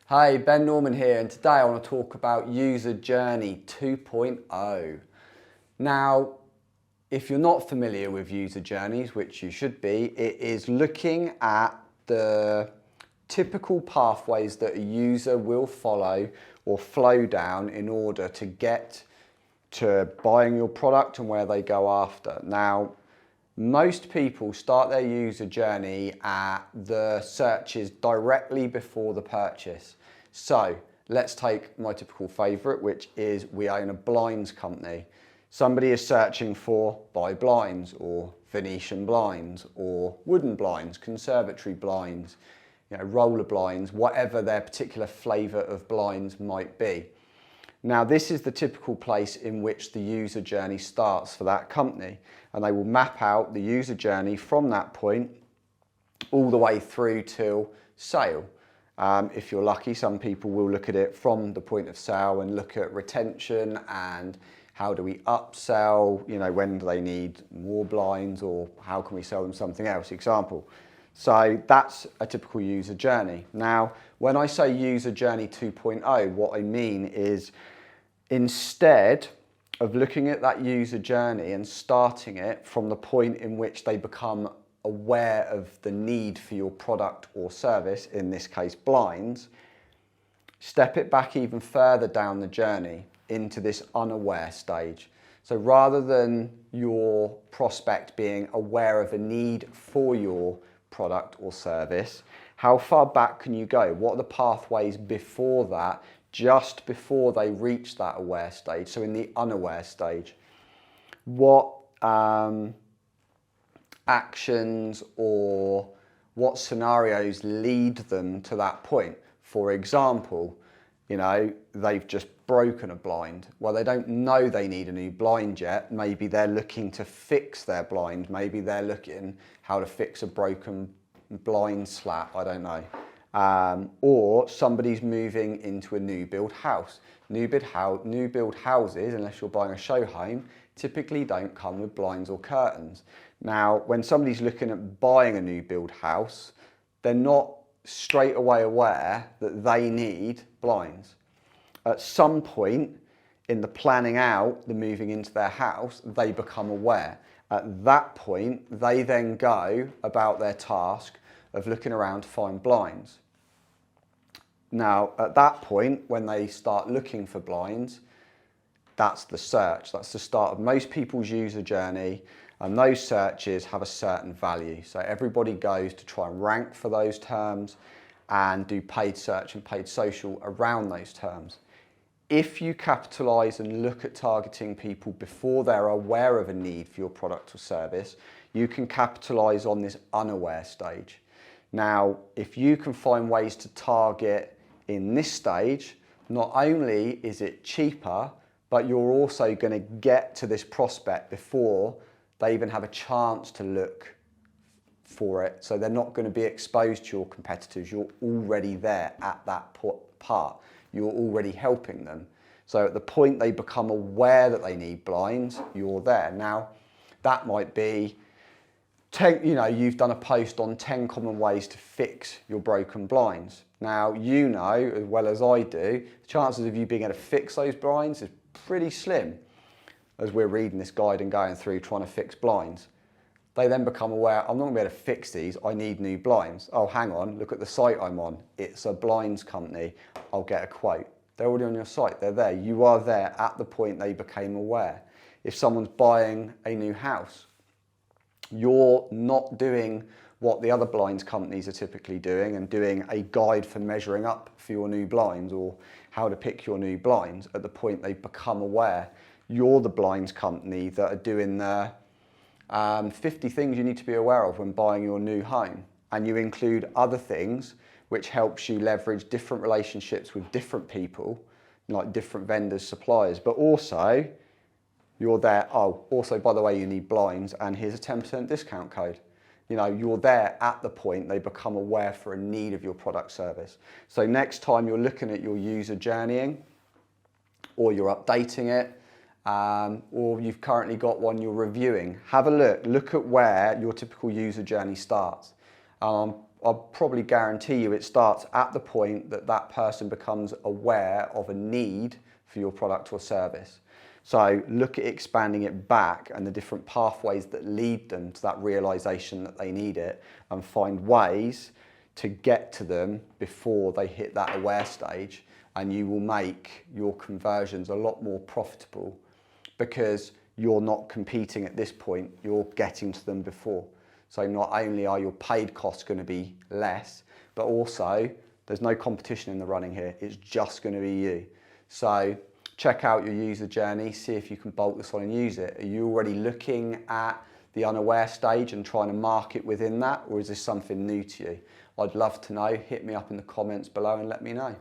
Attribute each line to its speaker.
Speaker 1: Hi, Ben Norman here, and today I want to talk about User Journey 2.0. Now, if you're not familiar with user journeys, which you should be, it is looking at the typical pathways that a user will follow or flow down in order to get to buying your product and where they go after. Now, most people start their user journey at the searches directly before the purchase. So let's take my typical favourite, which is we own a blinds company. Somebody is searching for buy blinds or Venetian blinds or wooden blinds, conservatory blinds, roller blinds, whatever their particular flavour of blinds might be. Now, this is the typical place in which the user journey starts for that company, and they will map out the user journey from that point all the way through till sale. If you're lucky, some people will look at it from the point of sale and look at retention and how do we upsell, when do they need more blinds or how can we sell them something else, example. So that's a typical user journey. Now, when I say user journey 2.0, what I mean is instead of looking at that user journey and starting it from the point in which they become aware of the need for your product or service, in this case blinds, step it back even further down the journey into this unaware stage. So rather than your prospect being aware of a need for your product or service, how far back can you go? What are the pathways before that, just before they reach that aware stage? So in the unaware stage, what actions or what scenarios lead them to that point? For example, they've just broken a blind. Well, they don't know they need a new blind yet. Maybe they're looking to fix their blind. Maybe they're looking how to fix a broken blind slat, I don't know. Or somebody's moving into a new build house. New build houses, unless you're buying a show home, typically don't come with blinds or curtains. Now, when somebody's looking at buying a new build house, they're not straight away aware that they need blinds. At some point in the planning out the moving into their house, they become aware. At that point, they then go about their task of looking around to find blinds. Now, at that point, when they start looking for blinds, that's the search. That's the start of most people's user journey, and those searches have a certain value. So everybody goes to try and rank for those terms and do paid search and paid social around those terms. If you capitalise and look at targeting people before they're aware of a need for your product or service, you can capitalise on this unaware stage. Now, if you can find ways to target in this stage, not only is it cheaper, but you're also going to get to this prospect before they even have a chance to look for it. So they're not going to be exposed to your competitors. You're already there at that part. You're already helping them. So at the point they become aware that they need blinds, you're there. Now, that might be, you've done a post on 10 common ways to fix your broken blinds. Now, as well as I do, the chances of you being able to fix those blinds is pretty slim. As we're reading this guide and going through trying to fix blinds, they then become aware, I'm not going to be able to fix these, I need new blinds. Oh, hang on, look at the site I'm on. It's a blinds company, I'll get a quote. They're already on your site, they're there. You are there at the point they became aware. If someone's buying a new house, you're not doing what the other blinds companies are typically doing and doing a guide for measuring up for your new blinds or how to pick your new blinds at the point they become aware. You're the blinds company that are doing the 50 things you need to be aware of when buying your new home. And you include other things which helps you leverage different relationships with different people, like different vendors, suppliers, but also you're there, also, by the way, you need blinds and here's a 10% discount code. You're there at the point they become aware for a need of your product service. So next time you're looking at your user journeying or you're updating it, or you've currently got one you're reviewing, have a look at where your typical user journey starts. I'm I'll probably guarantee you it starts at the point that that person becomes aware of a need for your product or service. So look at expanding it back and the different pathways that lead them to that realization that they need it, and find ways to get to them before they hit that aware stage, and you will make your conversions a lot more profitable because you're not competing at this point, you're getting to them before. So not only are your paid costs going to be less, but also there's no competition in the running here, it's just going to be you. So check out your user journey, see if you can bolt this on and use it. Are you already looking at the unaware stage and trying to market within that, or is this something new to you? I'd love to know. Hit me up in the comments below and let me know.